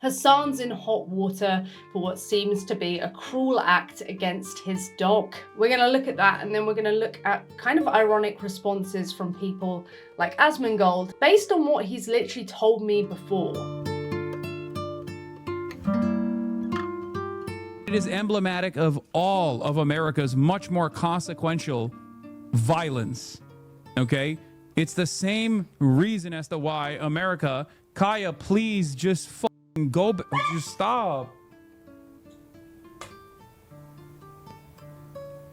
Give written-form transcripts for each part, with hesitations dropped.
Hasan's in hot water for what seems to be a cruel act against his dog. We're going to look at that, and then we're going to look at kind of ironic responses from people like Asmongold based on what he's literally told me before. It is emblematic of all of America's much more consequential violence, okay? It's the same reason as to why America, Kaya, please just go, just stop.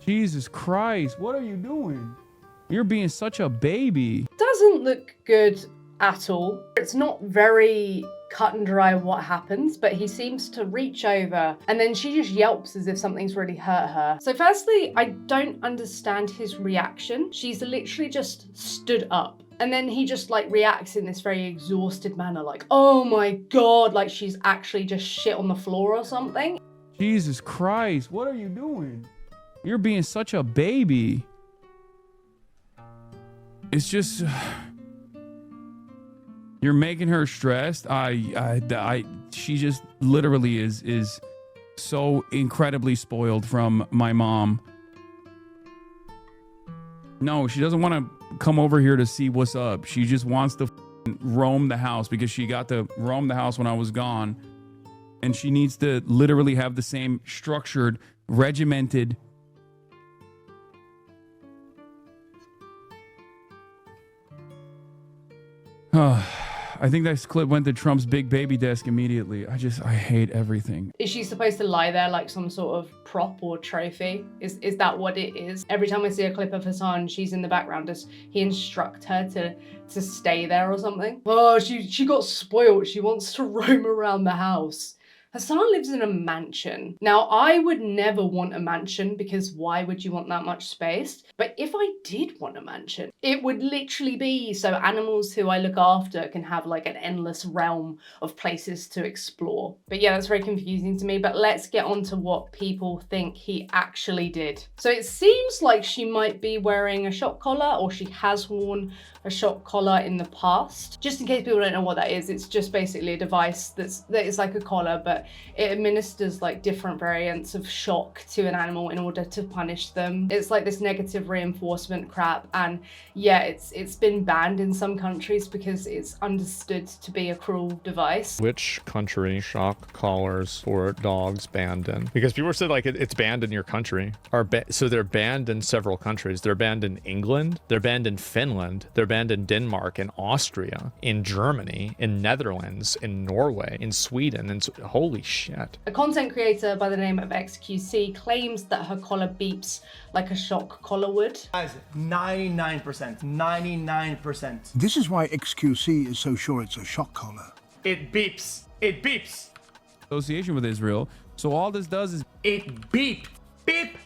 Jesus Christ, what are you doing? You're being such a baby. Doesn't look good at all. It's not very cut and dry what happens, but he seems to reach over and then she just yelps as if something's really hurt her. So firstly, I don't understand his reaction. She's literally just stood up. And then he just like reacts in this very exhausted manner, like, oh my God, like she's actually just shit on the floor or something. Jesus Christ, what are you doing? You're being such a baby. It's just, you're making her stressed. She just literally is so incredibly spoiled from my mom. No, she doesn't want to come over here to see what's up. She just wants to roam the house because she got to roam the house when I was gone. And she needs to literally have the same structured, regimented. I think that clip went to Trump's big baby desk immediately. I hate everything. Is she supposed to lie there like some sort of prop or trophy? Is that what it is? Every time I see a clip of Hasan, she's in the background. Does he instruct her to stay there or something? Oh, she got spoiled. She wants to roam around the house. Hasan lives in a mansion. Now, I would never want a mansion because why would you want that much space? But if I did want a mansion, it would literally be so animals who I look after can have like an endless realm of places to explore. But yeah, that's very confusing to me. But let's get on to what people think he actually did. So it seems like she might be wearing a shock collar, or she has worn a shock collar in the past. Just in case people don't know what that is, it's just basically a device that is like a collar, but it administers like different variants of shock to an animal in order to punish them. It's like this negative reinforcement crap, and yeah, it's been banned in some countries because it's understood to be a cruel device. Which country shock collars for dogs banned in? Because people said like it's banned in your country. So they're banned in several countries. They're banned in England, they're banned in Finland, they're banned in Denmark, in Austria, in Germany, in Netherlands, in Norway, in Sweden, and holy shit. A content creator by the name of XQC claims that her collar beeps like a shock collar would. Guys, 99%, 99%. This is why XQC is so sure it's a shock collar. It beeps. It beeps. Association with Israel. So all this does is It beep. Beep.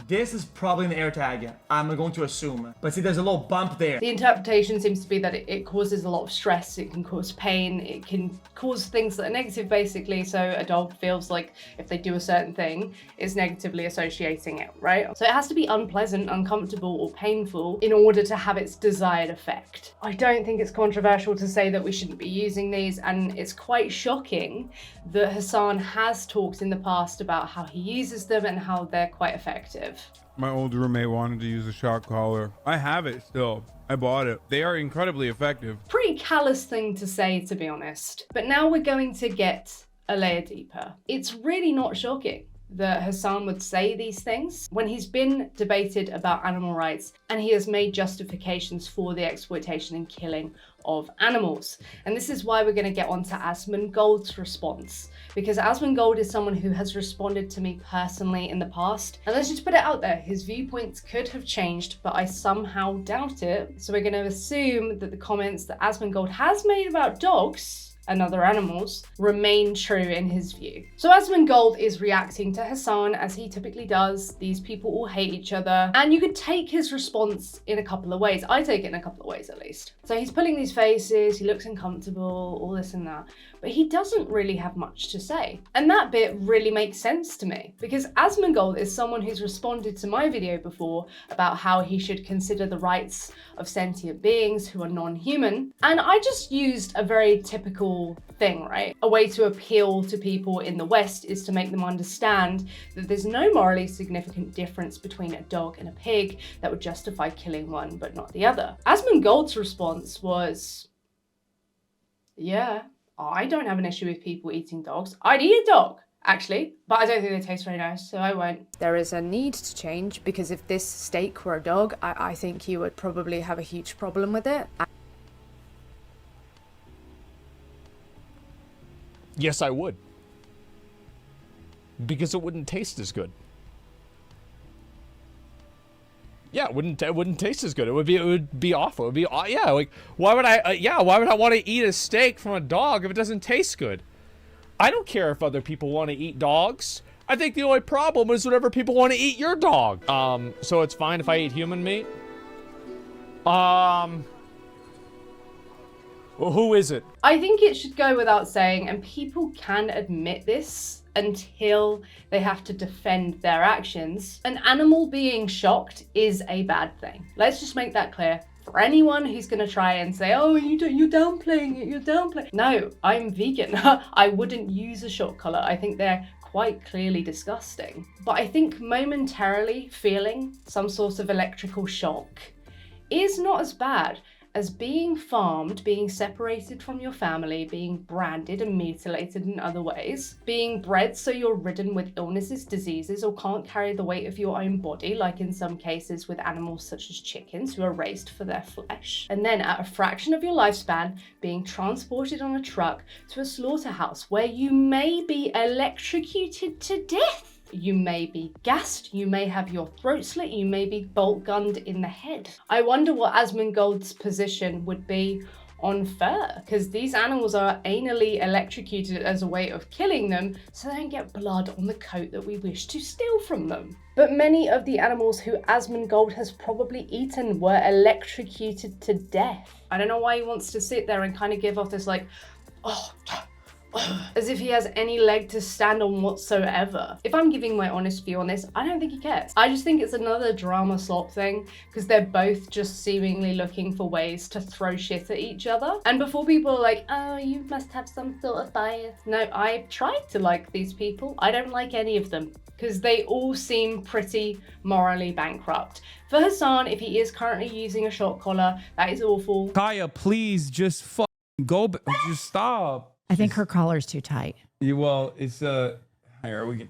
This is probably an AirTag, I'm going to assume. But see, there's a little bump there. The interpretation seems to be that it causes a lot of stress, it can cause pain, it can cause things that are negative basically, so a dog feels like if they do a certain thing, it's negatively associating it, right? So it has to be unpleasant, uncomfortable, or painful in order to have its desired effect. I don't think it's controversial to say that we shouldn't be using these, and it's quite shocking that Hasan has talked in the past about how he uses them and how they're quite effective. My old roommate wanted to use a shock collar. I have it still. I bought it. They are incredibly effective. Pretty callous thing to say, to be honest. But now we're going to get a layer deeper. It's really not shocking that Hasan would say these things when he's been debated about animal rights and he has made justifications for the exploitation and killing of animals. And this is why we're going to get on to Asmongold's response, because Asmongold is someone who has responded to me personally in the past, and let's just put it out there, his viewpoints could have changed, but I somehow doubt it. So we're going to assume that the comments that Asmongold has made about dogs and other animals remain true in his view. So Asmongold is reacting to Hasan as he typically does. These people all hate each other, and you could take his response in a couple of ways. I take it in a couple of ways at least. So he's pulling these faces, he looks uncomfortable, all this and that. but he doesn't really have much to say. And that bit really makes sense to me, because Asmongold is someone who's responded to my video before about how he should consider the rights of sentient beings who are non-human. And I just used a very typical thing, right? A way to appeal to people in the West is to make them understand that there's no morally significant difference between a dog and a pig that would justify killing one but not the other. Asmongold's response was, yeah, I don't have an issue with people eating dogs. I'd eat a dog, actually, but I don't think they taste very nice, so I won't. There is a need to change, because if this steak were a dog, I think you would probably have a huge problem with it. Yes, I would. Because it wouldn't taste as good. Yeah, it wouldn't taste as good. It would be awful. It would be, yeah, like, why would I want to eat a steak from a dog if it doesn't taste good? I don't care if other people want to eat dogs. I think the only problem is whenever people want to eat your dog. So it's fine if I eat human meat? Well, who is it? I think it should go without saying, and people can admit this until they have to defend their actions, an animal being shocked is a bad thing. Let's just make that clear. For anyone who's going to try and say, oh, you're downplaying it, you're downplaying. No, I'm vegan. I wouldn't use a shock collar. I think they're quite clearly disgusting. But I think momentarily feeling some sort of electrical shock is not as bad as being farmed, being separated from your family, being branded and mutilated in other ways, being bred so you're ridden with illnesses, diseases, or can't carry the weight of your own body, like in some cases with animals such as chickens who are raised for their flesh. And then at a fraction of your lifespan, being transported on a truck to a slaughterhouse where you may be electrocuted to death. You may be gassed, you may have your throat slit, you may be bolt gunned in the head. I wonder what Asmongold's position would be on fur, because these animals are anally electrocuted as a way of killing them so they don't get blood on the coat that we wish to steal from them. But many of the animals who Asmongold has probably eaten were electrocuted to death. I don't know why he wants to sit there and kind of give off this like, oh, as if he has any leg to stand on whatsoever. If I'm giving my honest view on this, I don't think he cares. I just think it's another drama slop thing, because they're both just seemingly looking for ways to throw shit at each other. And before people are like, oh, you must have some sort of bias. No, I tried to like these people. I don't like any of them, because they all seem pretty morally bankrupt. For Hasan, if he is currently using a shock collar, that is awful. Kaya, please just just stop. I think her collar's too tight. Yeah, well, it's here we can.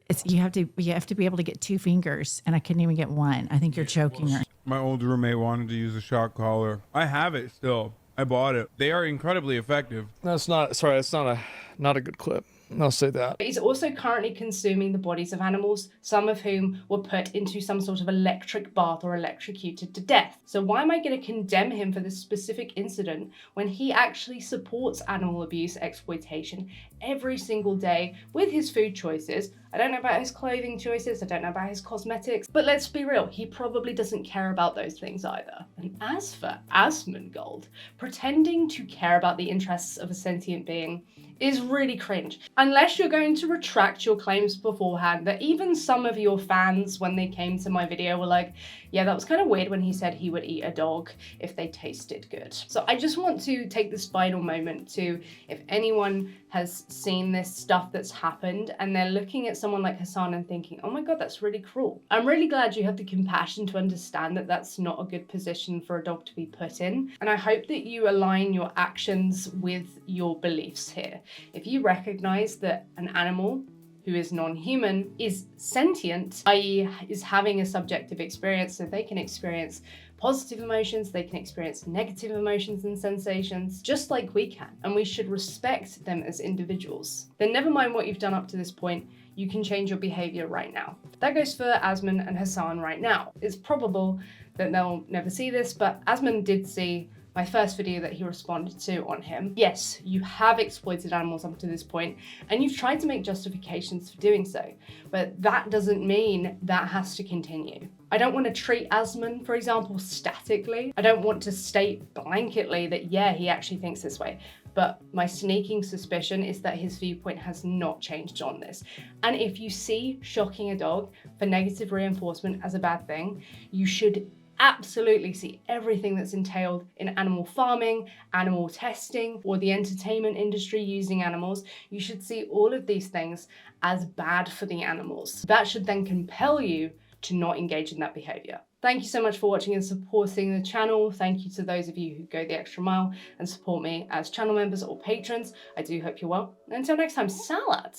It's you have to be able to get 2 fingers, and I couldn't even get one. I think you're choking her. My old roommate wanted to use a shock collar. I have it still. I bought it. They are incredibly effective. That's not a good clip. I'll say that. He's also currently consuming the bodies of animals, some of whom were put into some sort of electric bath or electrocuted to death. So why am I going to condemn him for this specific incident when he actually supports animal abuse, exploitation every single day with his food choices? I don't know about his clothing choices, I don't know about his cosmetics, but let's be real, he probably doesn't care about those things either. And as for Asmongold, pretending to care about the interests of a sentient being is really cringe. Unless you're going to retract your claims beforehand, that even some of your fans, when they came to my video, were like, yeah, that was kind of weird when he said he would eat a dog if they tasted good. So I just want to take this final moment to, if anyone has seen this stuff that's happened and they're looking at someone like Hasan and thinking, oh my God, that's really cruel. I'm really glad you have the compassion to understand that that's not a good position for a dog to be put in. And I hope that you align your actions with your beliefs here. If you recognize that an animal who is non-human is sentient, i.e. is having a subjective experience, so they can experience positive emotions, they can experience negative emotions and sensations, just like we can, and we should respect them as individuals, then never mind what you've done up to this point, you can change your behavior right now. That goes for Asmon and Hasan right now. It's probable that they'll never see this, but Asmon did see my first video that he responded to on him. Yes, you have exploited animals up to this point, and you've tried to make justifications for doing so, but that doesn't mean that has to continue. I don't want to treat Asmon, for example, statically. I don't want to state blanketly that, yeah, he actually thinks this way. but my sneaking suspicion is that his viewpoint has not changed on this. And if you see shocking a dog for negative reinforcement as a bad thing, you should absolutely see everything that's entailed in animal farming, animal testing, or the entertainment industry using animals. You should see all of these things as bad for the animals. That should then compel you to not engage in that behavior. Thank you so much for watching and supporting the channel. Thank you to those of you who go the extra mile and support me as channel members or patrons. I do hope you're well. Until next time, salad.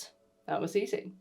That was easy.